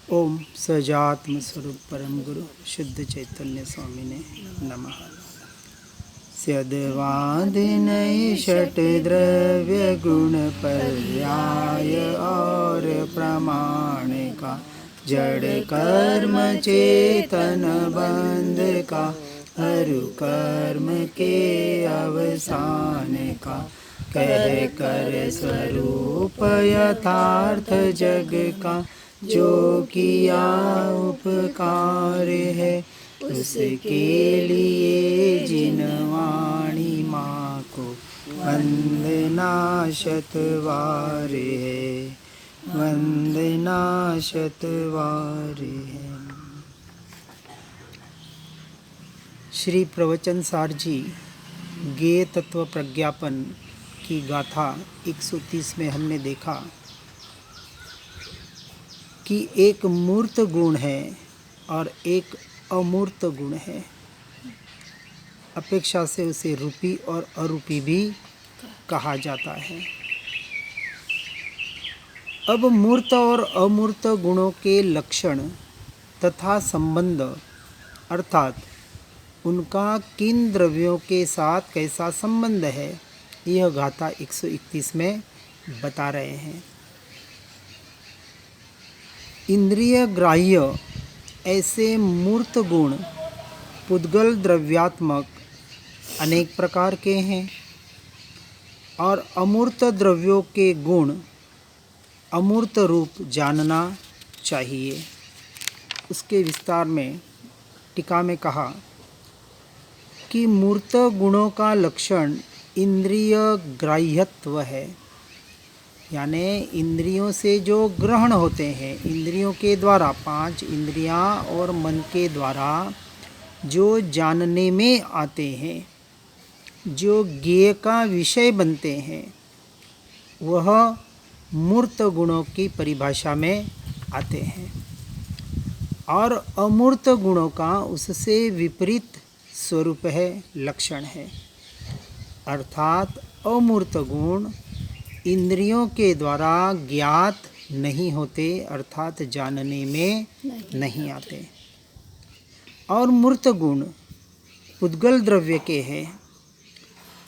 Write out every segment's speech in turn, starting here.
ओम सजात्म स्वरूप परम गुरु शुद्ध चैतन्य स्वामी ने नमः। स्यद्वादिनय षट द्रव्य गुण पर्याय और प्रमाण का जड़ कर्म चेतन बंध का हरु कर्म के अवसान का कह कर स्वरूप यथार्थ जग का जो किया उपकार है उसके लिए जिन वाणी माँ को वंदना शतवार है, वंदना शतवार है। श्री प्रवचन सार जी ज्ञेय तत्व प्रज्ञापन की गाथा 130 में हमने देखा कि एक मूर्त गुण है और एक अमूर्त गुण है। अपेक्षा से उसे रूपी और अरूपी भी कहा जाता है। अब मूर्त और अमूर्त गुणों के लक्षण तथा संबंध अर्थात उनका किन द्रव्यों के साथ कैसा संबंध है, यह गाथा 131 में बता रहे हैं। इंद्रिय ग्राह्य ऐसे मूर्त गुण पुद्गल द्रव्यात्मक अनेक प्रकार के हैं और अमूर्त द्रव्यों के गुण अमूर्त रूप जानना चाहिए। उसके विस्तार में टीका में कहा कि मूर्त गुणों का लक्षण इंद्रिय ग्राह्यत्व है, यानी इंद्रियों से जो ग्रहण होते हैं, इंद्रियों के द्वारा 5 इंद्रियां और मन के द्वारा जो जानने में आते हैं, जो ज्ञेय का विषय बनते हैं, वह मूर्त गुणों की परिभाषा में आते हैं। और अमूर्त गुणों का उससे विपरीत स्वरूप है, लक्षण है। अर्थात अमूर्त गुण इंद्रियों के द्वारा ज्ञात नहीं होते, अर्थात जानने में नहीं आते। और मूर्त गुण पुद्गल द्रव्य के हैं,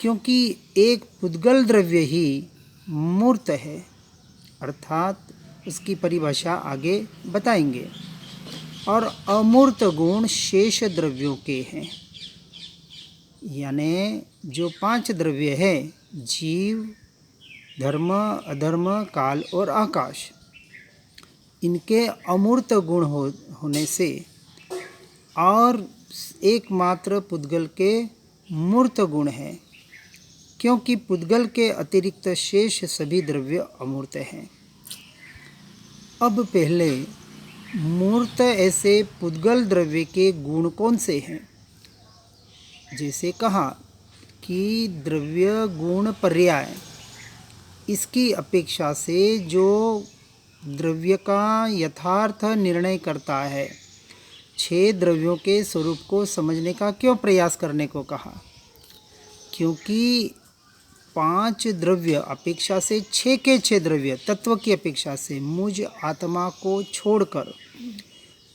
क्योंकि एक पुद्गल द्रव्य ही मूर्त है, अर्थात उसकी परिभाषा आगे बताएंगे। और अमूर्त गुण शेष द्रव्यों के हैं, यानी जो 5 द्रव्य है, जीव, धर्म, अधर्म, काल और आकाश, इनके अमूर्त गुण होने से और एकमात्र पुद्गल के मूर्त गुण हैं, क्योंकि पुद्गल के अतिरिक्त शेष सभी द्रव्य अमूर्त हैं। अब पहले मूर्त ऐसे पुद्गल द्रव्य के गुण कौन से हैं? जैसे कहा कि द्रव्य गुण पर्याय, इसकी अपेक्षा से जो द्रव्य का यथार्थ निर्णय करता है, 6 द्रव्यों के स्वरूप को समझने का क्यों प्रयास करने को कहा? क्योंकि 5 द्रव्य अपेक्षा से 6 के 6 द्रव्य तत्व की अपेक्षा से मुझ आत्मा को छोड़कर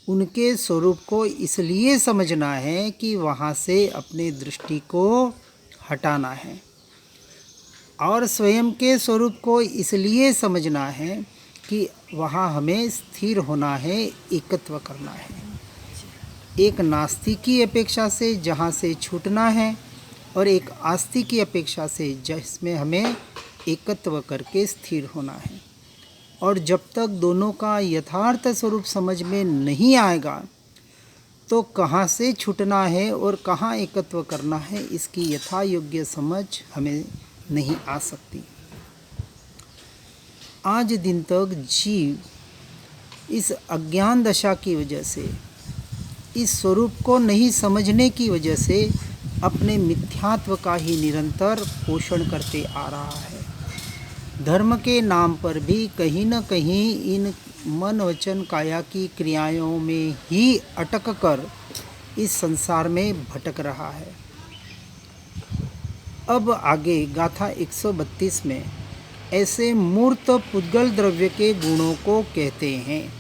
उनके स्वरूप को इसलिए समझना है कि वहाँ से अपने दृष्टि को हटाना है, और स्वयं के स्वरूप को इसलिए समझना है कि वहाँ हमें स्थिर होना है, एकत्व करना है। एक नास्तिक की अपेक्षा से जहाँ से छूटना है, और एक आस्तिक की अपेक्षा से जिसमें हमें एकत्व करके स्थिर होना है। और जब तक दोनों का यथार्थ स्वरूप समझ में नहीं आएगा, तो कहाँ से छूटना है और कहाँ एकत्व करना है, इसकी यथा योग्य समझ हमें नहीं आ सकती। आज दिन तक जीव इस अज्ञान दशा की वजह से, इस स्वरूप को नहीं समझने की वजह से अपने मिथ्यात्व का ही निरंतर पोषण करते आ रहा है। धर्म के नाम पर भी कहीं न कहीं इन मन वचन काया की क्रियाओं में ही अटक कर इस संसार में भटक रहा है। अब आगे गाथा 132 में ऐसे मूर्त पुद्गल द्रव्य के गुणों को कहते हैं।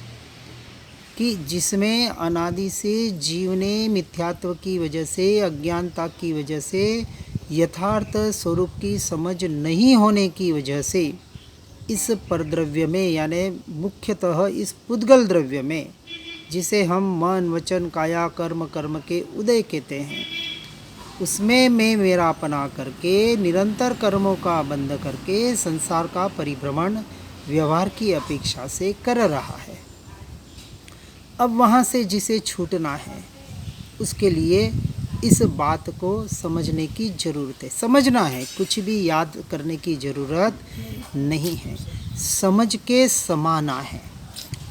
कि जिसमें अनादि से जीव ने मिथ्यात्व की वजह से, अज्ञानता की वजह से, यथार्थ स्वरूप की समझ नहीं होने की वजह से इस परद्रव्य में, यानी मुख्यतः इस पुद्गल द्रव्य में, जिसे हम मन वचन काया कर्म कर्म के उदय कहते हैं, उसमें मैं मेरापना करके निरंतर कर्मों का बंध करके संसार का परिभ्रमण व्यवहार की अपेक्षा से कर रहा है। अब वहाँ से जिसे छूटना है उसके लिए इस बात को समझने की ज़रूरत है। समझना है, कुछ भी याद करने की ज़रूरत नहीं है। समझ के समाना है,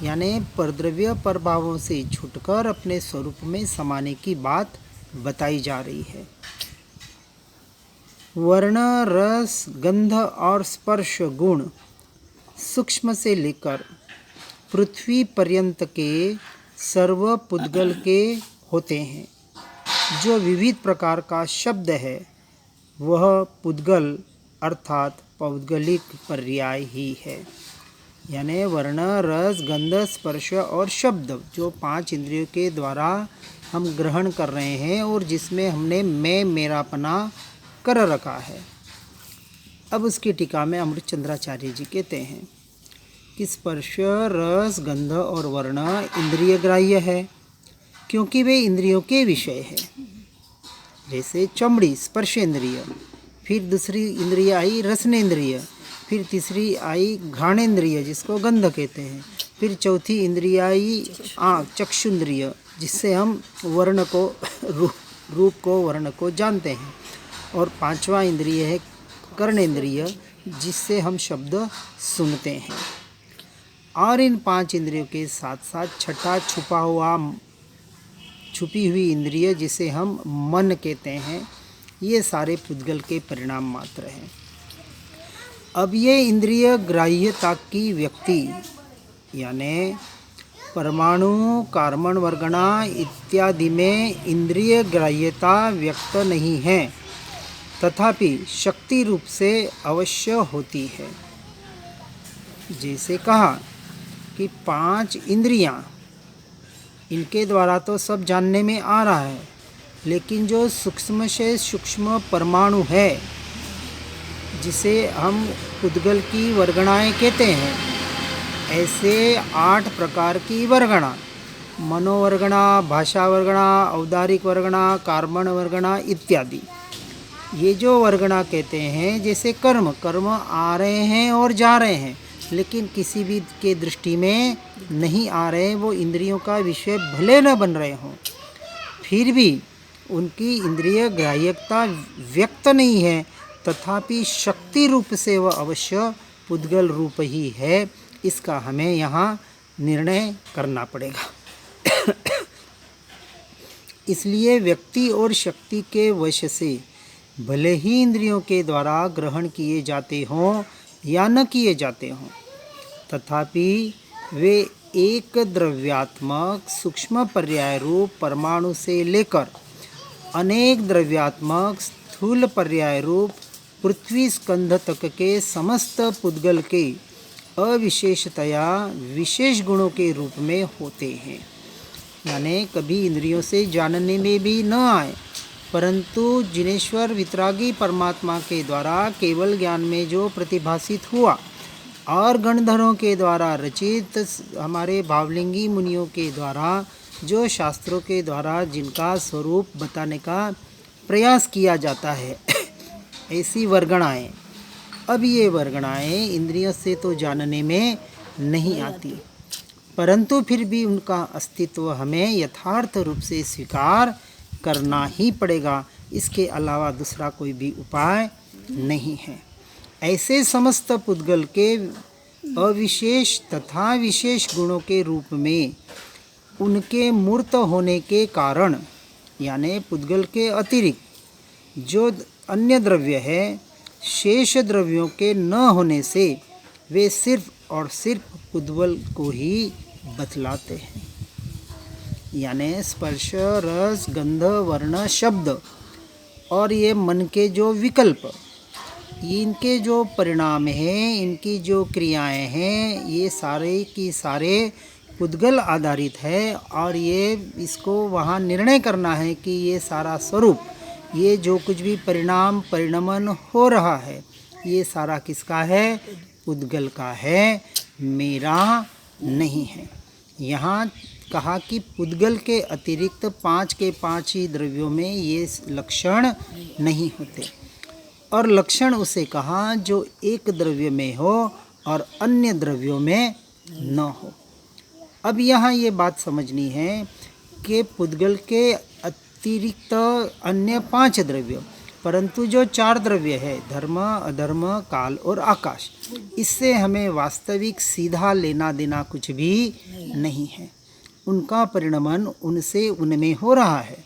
यानी परद्रव्य प्रभावों से छूटकर अपने स्वरूप में समाने की बात बताई जा रही है। वर्ण रस गंध और स्पर्श गुण सूक्ष्म से लेकर पृथ्वी पर्यंत के सर्व पुद्गल के होते हैं। जो विविध प्रकार का शब्द है वह पुद्गल अर्थात पौद्गलिक पर्याय ही है। यानी वर्ण रस गंध स्पर्श और शब्द जो 5 इंद्रियों के द्वारा हम ग्रहण कर रहे हैं और जिसमें हमने मैं मेरापना कर रखा है। अब उसकी टीका में अमृत चंद्राचार्य जी कहते हैं कि स्पर्श रस गंध और वर्ण इंद्रिय ग्राह्य है क्योंकि वे इंद्रियों के विषय है। जैसे चमड़ी स्पर्शेंद्रिय, फिर दूसरी इंद्रिय आई रसनेन्द्रिय, फिर तीसरी आई घ्राणेन्द्रिय जिसको गंध कहते हैं, फिर चौथी इंद्रिय आई आँख चक्षुन्द्रिय जिससे हम वर्ण को रूप को वर्ण को जानते हैं, और 5वां इंद्रिय है कर्णेन्द्रिय जिससे हम शब्द सुनते हैं। और इन 5 इंद्रियों के साथ साथ छठा छुपी हुई इंद्रिय जिसे हम मन कहते हैं, ये सारे पुद्गल के परिणाम मात्र हैं। अब ये इंद्रिय ग्राह्यता की व्यक्ति यानी परमाणु कार्बन वर्गणा इत्यादि में इंद्रिय ग्राह्यता व्यक्त नहीं है, तथापि शक्ति रूप से अवश्य होती है। जैसे कहा कि 5 इंद्रियां, इनके द्वारा तो सब जानने में आ रहा है, लेकिन जो सूक्ष्म से सूक्ष्म परमाणु है जिसे हम पुद्गल की वर्गणाएं कहते हैं, ऐसे 8 प्रकार की वर्गणा, मनोवर्गणा, भाषा वर्गणा, औदारिक वर्गणा, कार्बन वर्गणा इत्यादि, ये जो वर्गणा कहते हैं, जैसे कर्म आ रहे हैं और जा रहे हैं लेकिन किसी भी के दृष्टि में नहीं आ रहे, वो इंद्रियों का विषय भले न बन रहे हों, फिर भी उनकी इंद्रिय ग्राह्यता व्यक्त नहीं है, तथापि शक्ति रूप से वह अवश्य पुद्गल रूप ही है। इसका हमें यहाँ निर्णय करना पड़ेगा। इसलिए व्यक्ति और शक्ति के वश से भले ही इंद्रियों के द्वारा ग्रहण किए जाते हों या न किए जाते हों, तथापि वे एक द्रव्यात्मक सूक्ष्म पर्याय रूप परमाणु से लेकर अनेक द्रव्यात्मक स्थूल पर्याय रूप पृथ्वी स्कंध तक के समस्त पुद्गल के अविशेषतया विशेष गुणों के रूप में होते हैं। यानी कभी इंद्रियों से जानने में भी न आए, परंतु जिनेश्वर वितरागी परमात्मा के द्वारा केवल ज्ञान में जो प्रतिभासित हुआ और गणधरों के द्वारा रचित हमारे भावलिंगी मुनियों के द्वारा जो शास्त्रों के द्वारा जिनका स्वरूप बताने का प्रयास किया जाता है, ऐसी वर्गणाएं। अब ये वर्गणाएं इंद्रियों से तो जानने में नहीं आती, परंतु फिर भी उनका अस्तित्व हमें यथार्थ रूप से स्वीकार करना ही पड़ेगा। इसके अलावा दूसरा कोई भी उपाय नहीं है। ऐसे समस्त पुद्गल के अविशेष तथा विशेष गुणों के रूप में उनके मूर्त होने के कारण, यानी पुद्गल के अतिरिक्त जो अन्य द्रव्य है, शेष द्रव्यों के न होने से वे सिर्फ और सिर्फ पुद्गल को ही बतलाते हैं। यानी स्पर्श रस गंध वर्ण शब्द और ये मन के जो विकल्प, इनके जो परिणाम हैं, इनकी जो क्रियाएं हैं, ये सारे की सारे पुद्गल आधारित है और ये इसको वहाँ निर्णय करना है कि ये सारा स्वरूप, ये जो कुछ भी परिणाम परिणमन हो रहा है, ये सारा किसका है? पुद्गल का है, मेरा नहीं है। यहाँ कहा कि पुद्गल के अतिरिक्त 5 के 5 ही द्रव्यों में ये लक्षण नहीं होते, और लक्षण उसे कहा जो एक द्रव्य में हो और अन्य द्रव्यों में न हो। अब यहाँ ये बात समझनी है कि पुद्गल के अतिरिक्त अन्य 5 द्रव्य, परंतु जो 4 द्रव्य है, धर्म अधर्म काल और आकाश, इससे हमें वास्तविक सीधा लेना देना कुछ भी नहीं है। उनका परिणमन उनसे उनमें हो रहा है।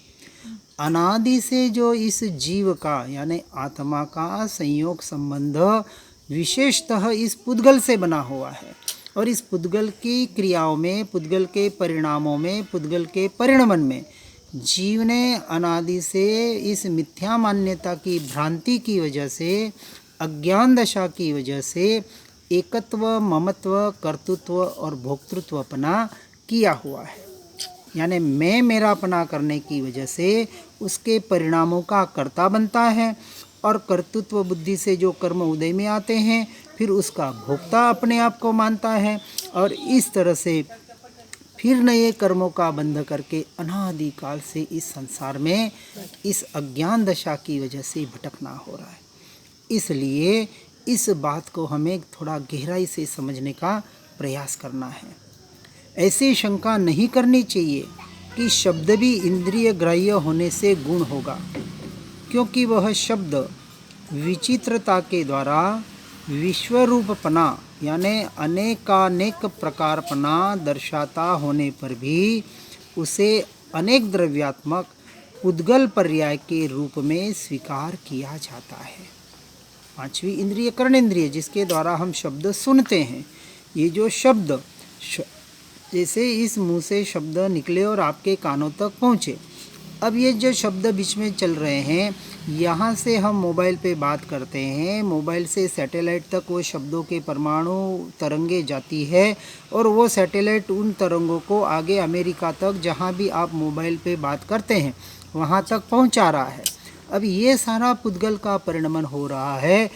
अनादि से जो इस जीव का यानी आत्मा का संयोग संबंध विशेषतः इस पुद्गल से बना हुआ है, और इस पुद्गल की क्रियाओं में, पुद्गल के परिणामों में, पुद्गल के परिणमन में जीव ने अनादि से इस मिथ्या मान्यता की भ्रांति की वजह से, अज्ञान दशा की वजह से एकत्व, ममत्व, कर्तृत्व और भोक्तृत्वपना किया हुआ है। यानी मैं मेरापना करने की वजह से उसके परिणामों का कर्ता बनता है, और कर्तृत्व बुद्धि से जो कर्म उदय में आते हैं फिर उसका भोक्ता अपने आप को मानता है, और इस तरह से फिर नए कर्मों का बंध करके अनादि काल से इस संसार में इस अज्ञान दशा की वजह से भटकना हो रहा है। इसलिए इस बात को हमें थोड़ा गहराई से समझने का प्रयास करना है। ऐसी शंका नहीं करनी चाहिए कि शब्द भी इंद्रिय ग्राह्य होने से गुण होगा, क्योंकि वह शब्द विचित्रता के द्वारा विश्वरूपपना यानी अनेकानेक प्रकारपना दर्शाता होने पर भी उसे अनेक द्रव्यात्मक पुद्गल पर्याय के रूप में स्वीकार किया जाता है। 5वीं इंद्रिय कर्णेंद्रिय, जिसके द्वारा हम शब्द सुनते हैं, ये जो शब्द जैसे इस मुंह से शब्द निकले और आपके कानों तक पहुँचे, अब ये जो शब्द बीच में चल रहे हैं, यहाँ से हम मोबाइल पे बात करते हैं, मोबाइल से सैटेलाइट तक वो शब्दों के परमाणु तरंगे जाती है, और वो सैटेलाइट उन तरंगों को आगे अमेरिका तक, जहाँ भी आप मोबाइल पे बात करते हैं, वहाँ तक पहुँचा रहा है। अब ये सारा पुद्गल का परिणमन हो रहा है।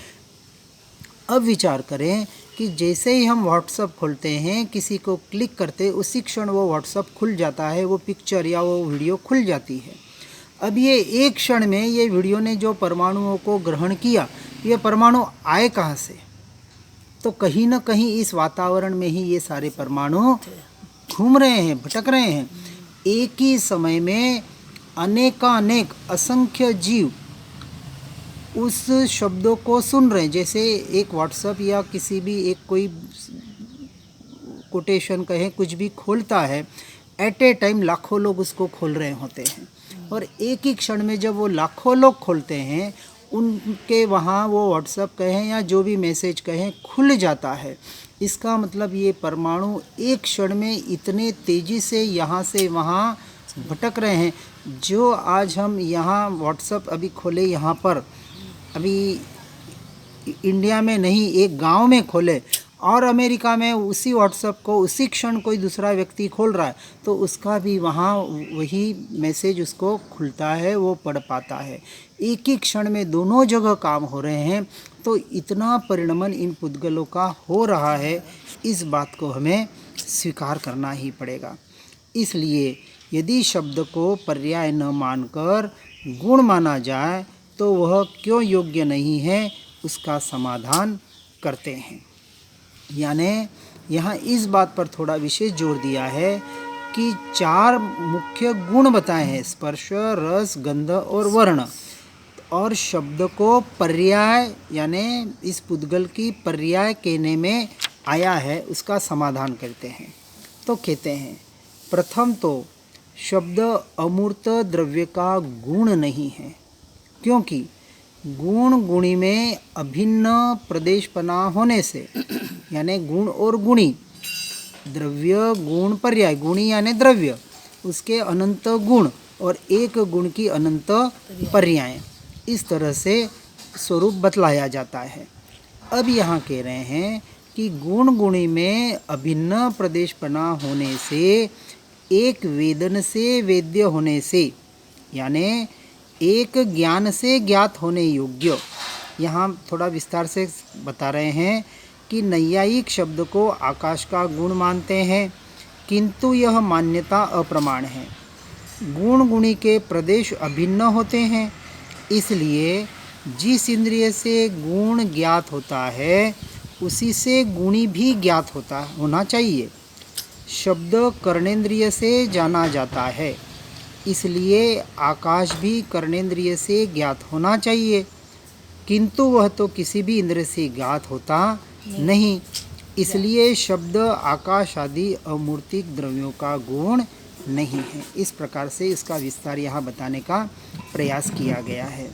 अब विचार करें कि जैसे ही हम व्हाट्सअप खोलते हैं, किसी को क्लिक करते, उसी क्षण वो व्हाट्सअप खुल जाता है, वो पिक्चर या वो वीडियो खुल जाती है। अब ये एक क्षण में ये वीडियो ने जो परमाणुओं को ग्रहण किया, ये परमाणु आए कहाँ से? तो कहीं ना कहीं इस वातावरण में ही ये सारे परमाणु घूम रहे हैं, भटक रहे हैं। एक ही समय में अनेकानेक असंख्य जीव उस शब्दों को सुन रहे हैं। जैसे एक व्हाट्सएप या किसी भी एक कोई कोटेशन कहें, कुछ भी खोलता है, एट ए टाइम लाखों लोग उसको खोल रहे होते हैं, और एक ही क्षण में जब वो लाखों लोग खोलते हैं, उनके वहाँ वो व्हाट्सएप कहें या जो भी मैसेज कहें खुल जाता है। इसका मतलब ये परमाणु एक क्षण में इतने तेज़ी से यहाँ से वहाँ भटक रहे हैं। जो आज हम यहाँ व्हाट्सएप अभी खोले, यहाँ पर अभी इंडिया में नहीं, एक गांव में खोले, और अमेरिका में उसी व्हाट्सएप को उसी क्षण कोई दूसरा व्यक्ति खोल रहा है, तो उसका भी वहाँ वही मैसेज उसको खुलता है, वो पढ़ पाता है। एक ही क्षण में दोनों जगह काम हो रहे हैं। तो इतना परिणमन इन पुद्गलों का हो रहा है, इस बात को हमें स्वीकार करना ही पड़ेगा। इसलिए यदि शब्द को पर्याय न मानकर गुण माना जाए तो वह क्यों योग्य नहीं है, उसका समाधान करते हैं। यानी यहाँ इस बात पर थोड़ा विशेष जोर दिया है कि 4 मुख्य गुण बताए हैं, स्पर्श, रस, गंध और वर्ण, और शब्द को पर्याय यानी इस पुद्गल की पर्याय कहने में आया है, उसका समाधान करते हैं। तो कहते हैं, प्रथम तो शब्द अमूर्त द्रव्य का गुण नहीं है, क्योंकि गुण गुणी में अभिन्न प्रदेशपना होने से, यानी गुण और गुणी, द्रव्य गुण पर्याय, गुणी यानी द्रव्य, उसके अनंत गुण और एक गुण की अनंत पर्याय, इस तरह से स्वरूप बतलाया जाता है। अब यहाँ कह रहे हैं कि गुण गुणी में अभिन्न प्रदेशपना होने से, एक वेदन से वेद्य होने से, यानी एक ज्ञान से ज्ञात होने योग्य। यहाँ थोड़ा विस्तार से बता रहे हैं कि नैयायिक शब्द को आकाश का गुण मानते हैं, किंतु यह मान्यता अप्रमाण है। गुण गुणी के प्रदेश अभिन्न होते हैं, इसलिए जिस इंद्रिय से गुण ज्ञात होता है उसी से गुणी भी ज्ञात होना चाहिए। शब्द कर्णेंद्रिय से जाना जाता है, इसलिए आकाश भी कर्णेंद्रिय से ज्ञात होना चाहिए, किंतु वह तो किसी भी इंद्रिय से ज्ञात होता नहीं, इसलिए शब्द आकाश आदि अमूर्तिक द्रव्यों का गुण नहीं है। इस प्रकार से इसका विस्तार यहाँ बताने का प्रयास किया गया है।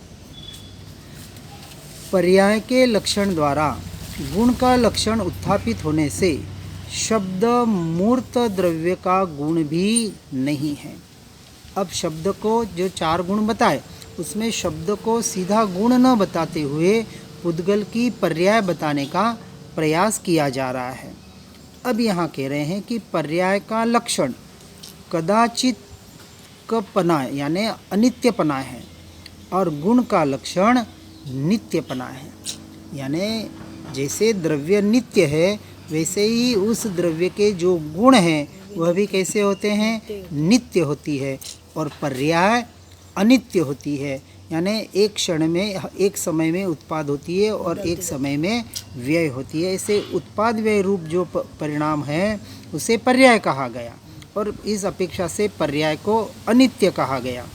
पर्याय के लक्षण द्वारा गुण का लक्षण उत्थापित होने से शब्द मूर्त द्रव्य का गुण भी नहीं है। अब शब्द को जो 4 गुण बताए उसमें शब्द को सीधा गुण न बताते हुए पुद्गल की पर्याय बताने का प्रयास किया जा रहा है। अब यहाँ कह रहे हैं कि पर्याय का लक्षण कदाचित कपना यानी अनित्यपना है और गुण का लक्षण नित्यपना है। यानी जैसे द्रव्य नित्य है वैसे ही उस द्रव्य के जो गुण हैं वह भी कैसे होते हैं, नित्य होती है, और पर्याय अनित्य होती है। यानी एक क्षण में, एक समय में उत्पाद होती है और एक समय में व्यय होती है। ऐसे उत्पाद व्यय रूप जो परिणाम है उसे पर्याय कहा गया, और इस अपेक्षा से पर्याय को अनित्य कहा गया।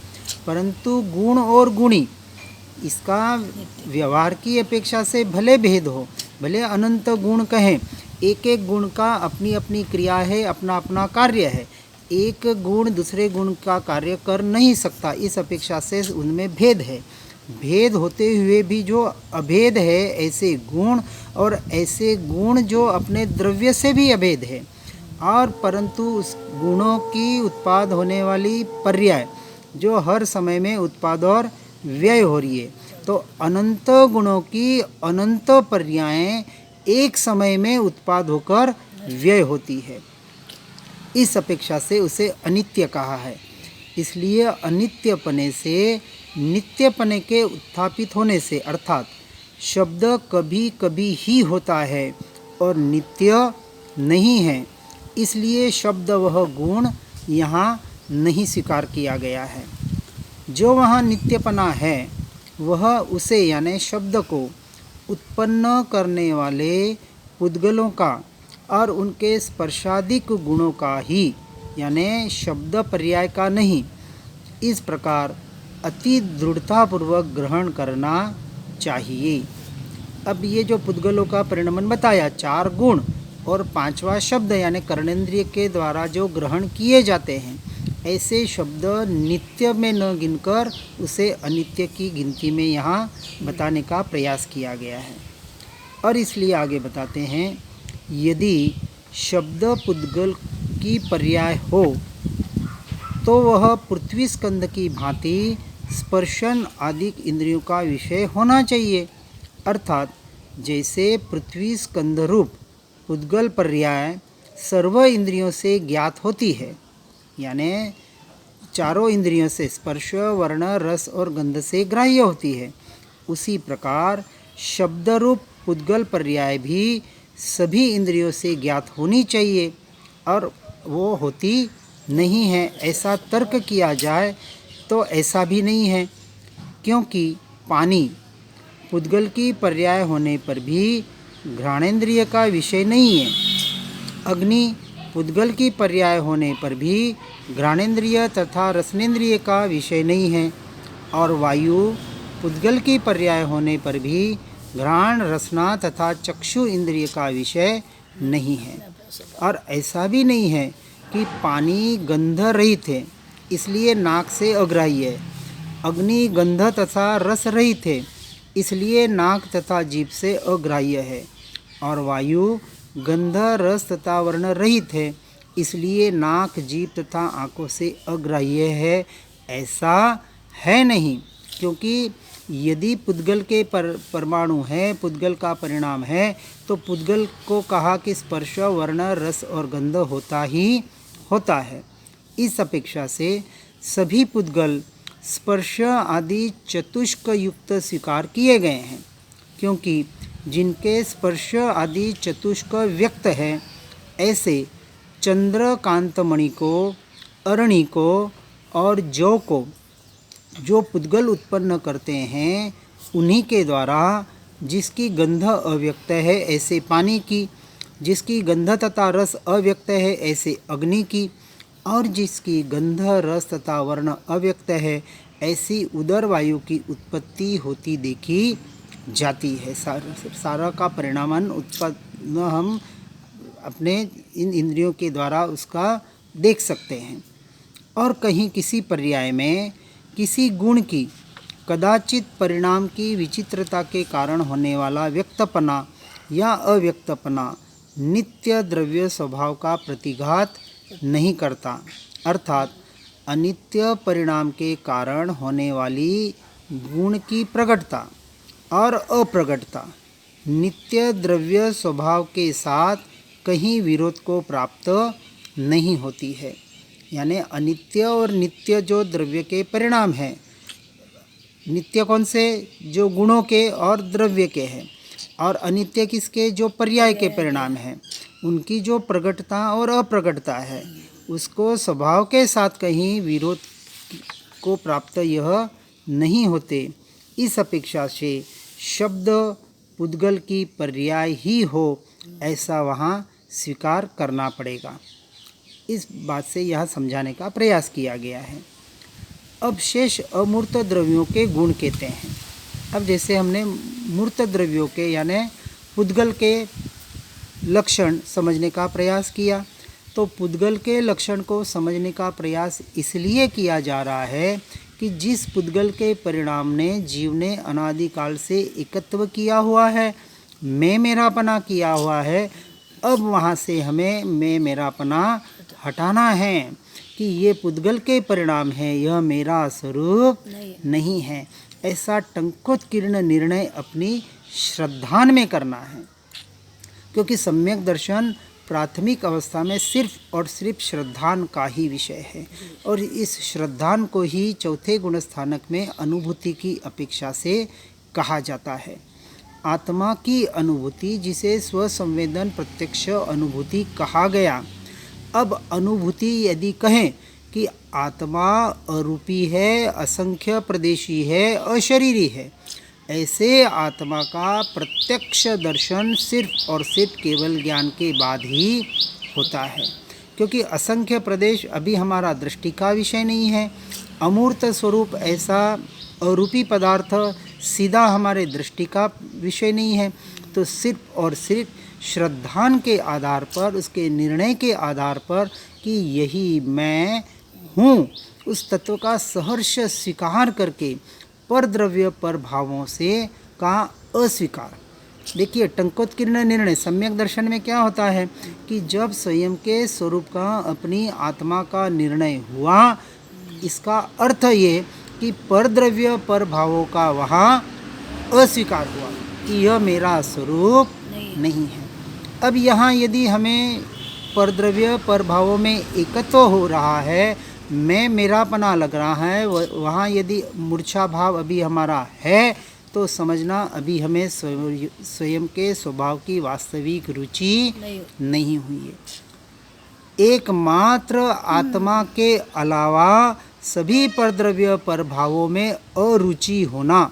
परंतु गुण और गुणी इसका व्यवहार की अपेक्षा से भले भेद हो, भले अनंत गुण कहें, एक एक गुण का अपनी अपनी क्रिया है, अपना अपना कार्य है, एक गुण दूसरे गुण का कार्य कर नहीं सकता, इस अपेक्षा से उनमें भेद है। भेद होते हुए भी जो अभेद है ऐसे गुण, और ऐसे गुण जो अपने द्रव्य से भी अभेद है, और परंतु उस गुणों की उत्पाद होने वाली पर्याय जो हर समय में उत्पाद और व्यय हो रही है, तो अनंत गुणों की अनंत पर्यायें एक समय में उत्पाद होकर व्यय होती है। इस अपेक्षा से उसे अनित्य कहा है। इसलिए अनित्यपने से नित्यपने के उत्थापित होने से, अर्थात शब्द कभी कभी ही होता है और नित्य नहीं है, इसलिए शब्द वह गुण यहाँ नहीं स्वीकार किया गया है। जो वहाँ नित्यपना है वह उसे यानी शब्द को उत्पन्न करने वाले पुद्गलों का और उनके स्पर्शादिक गुणों का ही, यानी शब्द पर्याय का नहीं, इस प्रकार अति दृढ़तापूर्वक ग्रहण करना चाहिए। अब ये जो पुद्गलों का परिणमन बताया, 4 गुण और 5वां शब्द यानी कर्णेंद्रिय के द्वारा जो ग्रहण किए जाते हैं, ऐसे शब्द नित्य में न गिनकर उसे अनित्य की गिनती में यहाँ बताने का प्रयास किया गया है। और इसलिए आगे बताते हैं, यदि शब्द पुद्गल की पर्याय हो तो वह पृथ्वी स्कंद की भांति स्पर्शन आदि इंद्रियों का विषय होना चाहिए। अर्थात जैसे पृथ्वी स्कंद रूप पुद्गल पर्याय सर्व इंद्रियों से ज्ञात होती है, यानी चारों इंद्रियों से स्पर्श, वर्ण, रस और गंध से ग्राह्य होती है, उसी प्रकार शब्द रूप पुद्गल पर्याय भी सभी इंद्रियों से ज्ञात होनी चाहिए, और वो होती नहीं है। ऐसा तर्क किया जाए तो ऐसा भी नहीं है, क्योंकि पानी पुद्गल की पर्याय होने पर भी घ्राणेन्द्रिय का विषय नहीं है, अग्नि पुद्गल की पर्याय होने पर भी घ्राणेन्द्रिय तथा रसनेन्द्रिय का विषय नहीं है, और वायु पुद्गल की पर्याय होने पर भी घ्राण, रसना तथा चक्षु इंद्रिय का विषय नहीं है। और ऐसा भी नहीं है कि पानी गंध रहित है इसलिए नाक से अग्राह्य है, अग्नि गंध तथा रस रहित है इसलिए नाक तथा जीभ से अग्राह्य है, और वायु गंध, रस तथा वर्ण रहित है इसलिए नाक, जीभ तथा आँखों से अग्राह्य है। ऐसा है नहीं, क्योंकि यदि पुद्गल के परमाणु है, पुद्गल का परिणाम है, तो पुद्गल को कहा कि स्पर्श, वर्ण, रस और गंध होता ही होता है। इस अपेक्षा से सभी पुद्गल स्पर्श आदि चतुष्क युक्त स्वीकार किए गए हैं, क्योंकि जिनके स्पर्श आदि चतुष्क व्यक्त है, ऐसे चंद्रकांतमणि को, अरणि को और जौ को जो पुद्गल उत्पन्न करते हैं, उन्हीं के द्वारा जिसकी गंध अव्यक्त है, ऐसे पानी की, जिसकी गंध तथा रस अव्यक्त है, ऐसे अग्नि की, और जिसकी गंध, रस तथा वर्ण अव्यक्त है, ऐसी उदर वायु की उत्पत्ति होती देखी जाती है। सारा का परिणामन उत्पन्न हम अपने इन इंद्रियों के द्वारा उसका देख सकते हैं। और कहीं किसी पर्याय में किसी गुण की कदाचित परिणाम की विचित्रता के कारण होने वाला व्यक्तपना या अव्यक्तपना नित्य द्रव्य स्वभाव का प्रतिघात नहीं करता, अर्थात अनित्य परिणाम के कारण होने वाली गुण की प्रकटता और अप्रकटता नित्य द्रव्य स्वभाव के साथ कहीं विरोध को प्राप्त नहीं होती है। यानी अनित्य और नित्य जो द्रव्य के परिणाम हैं, नित्य कौन से, जो गुणों के और द्रव्य के हैं, और अनित्य किसके, जो पर्याय के परिणाम हैं, उनकी जो प्रकटता और अप्रकटता है, उसको स्वभाव के साथ कहीं विरोध को प्राप्त यह नहीं होते। इस अपेक्षा से शब्द पुद्गल की पर्याय ही हो, ऐसा वहाँ स्वीकार करना पड़ेगा। इस बात से यह समझाने का प्रयास किया गया है। अब शेष अमूर्त द्रव्यों के गुण कहते हैं। अब जैसे हमने मूर्त द्रव्यों के यानी पुद्गल के लक्षण समझने का प्रयास किया, तो पुद्गल के लक्षण को समझने का प्रयास इसलिए किया जा रहा है कि जिस पुद्गल के परिणाम ने जीव ने अनादिकाल से एकत्व किया हुआ है, मैं मेरापना किया हुआ है, अब वहाँ से हमें मैं मेरापना हटाना है कि ये पुद्गल के परिणाम है, यह मेरा स्वरूप नहीं है। ऐसा टंकोत्कीर्ण निर्णय अपनी श्रद्धान में करना है, क्योंकि सम्यक दर्शन प्राथमिक अवस्था में सिर्फ और सिर्फ श्रद्धान का ही विषय है, और इस श्रद्धान को ही चौथे गुणस्थानक में अनुभूति की अपेक्षा से कहा जाता है। आत्मा की अनुभूति, जिसे स्वसंवेदन प्रत्यक्ष अनुभूति कहा गया। अब अनुभूति यदि कहें कि आत्मा अरूपी है, असंख्य प्रदेशी है, अशरीरी है, ऐसे आत्मा का प्रत्यक्ष दर्शन सिर्फ और सिर्फ केवल ज्ञान के बाद ही होता है, क्योंकि असंख्य प्रदेश अभी हमारा दृष्टि का विषय नहीं है। अमूर्त स्वरूप ऐसा अरूपी पदार्थ सीधा हमारे दृष्टि का विषय नहीं है। तो सिर्फ और सिर्फ श्रद्धान के आधार पर, उसके निर्णय के आधार पर कि यही मैं हूँ, उस तत्व का सहर्ष स्वीकार करके पर द्रव्य पर भावों से का अस्वीकार। देखिए, टंकोत्कीर्ण निर्णय सम्यक दर्शन में क्या होता है कि जब स्वयं के स्वरूप का, अपनी आत्मा का निर्णय हुआ, इसका अर्थ ये कि पर द्रव्य पर भावों का वहाँ अस्वीकार हुआ कि यह मेरा स्वरूप नहीं है। अब यहाँ यदि हमें पर द्रव्य पर भावों में एकत्व हो रहा है, मैं मेरापना लग रहा है, वहाँ यदि मूर्छा भाव अभी हमारा है, तो समझना अभी हमें स्वयं के स्वभाव की वास्तविक रुचि नहीं हुई है। एकमात्र आत्मा के अलावा सभी परद्रव्य पर भावों में अरुचि होना,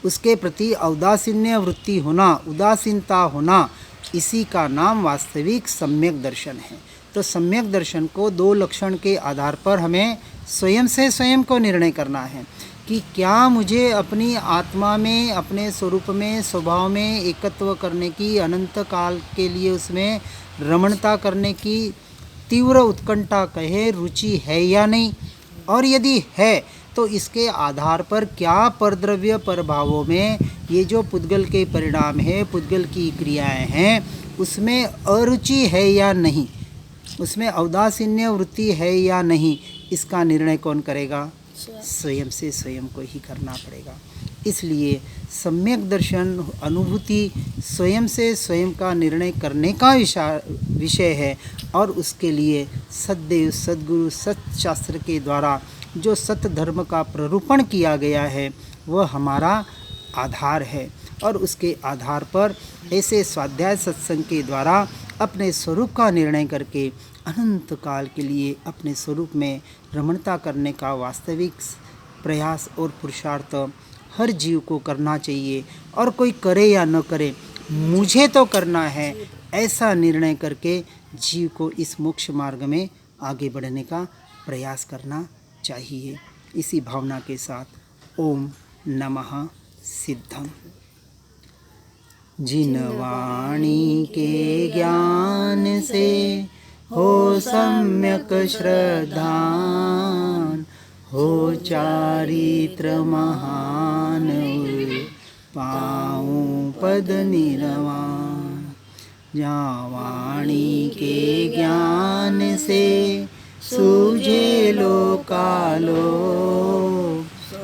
उसके प्रति औदासीन्य वृत्ति होना, उदासीनता होना, इसी का नाम वास्तविक सम्यक दर्शन है। तो सम्यक दर्शन को दो लक्षण के आधार पर हमें स्वयं से स्वयं को निर्णय करना है कि क्या मुझे अपनी आत्मा में, अपने स्वरूप में, स्वभाव में एकत्व करने की, अनंत काल के लिए उसमें रमणता करने की तीव्र उत्कंठा कहे रुचि है या नहीं, और यदि है तो इसके आधार पर क्या परद्रव्य परभावों में ये जो पुद्गल के परिणाम है, पुद्गल की क्रियाएं हैं, उसमें अरुचि है या नहीं, उसमें औदासीन्य वृत्ति है या नहीं, इसका निर्णय कौन करेगा? स्वयं से स्वयं को ही करना पड़ेगा। इसलिए सम्यक दर्शन अनुभूति स्वयं से स्वयं का निर्णय करने का विषय है और उसके लिए सद्देव सद्गुरु सत्शास्त्र के द्वारा जो सत्य धर्म का प्ररूपण किया गया है वह हमारा आधार है और उसके आधार पर ऐसे स्वाध्याय सत्संग के द्वारा अपने स्वरूप का निर्णय करके अनंत काल के लिए अपने स्वरूप में रमणता करने का वास्तविक प्रयास और पुरुषार्थ हर जीव को करना चाहिए। और कोई करे या न करे, मुझे तो करना है, ऐसा निर्णय करके जीव को इस मोक्ष मार्ग में आगे बढ़ने का प्रयास करना चाहिए। इसी भावना के साथ ओम नमः सिद्धम। जिन वाणी के ज्ञान से हो सम्यक श्रद्धान, हो चारित्र महान, पाऊं पद निर्वाण। जहाँ वाणी के ज्ञान से सूझे लोकालो,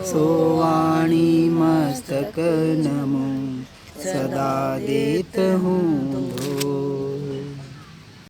सो वाणी मस्तक नमो सदा देत हूँ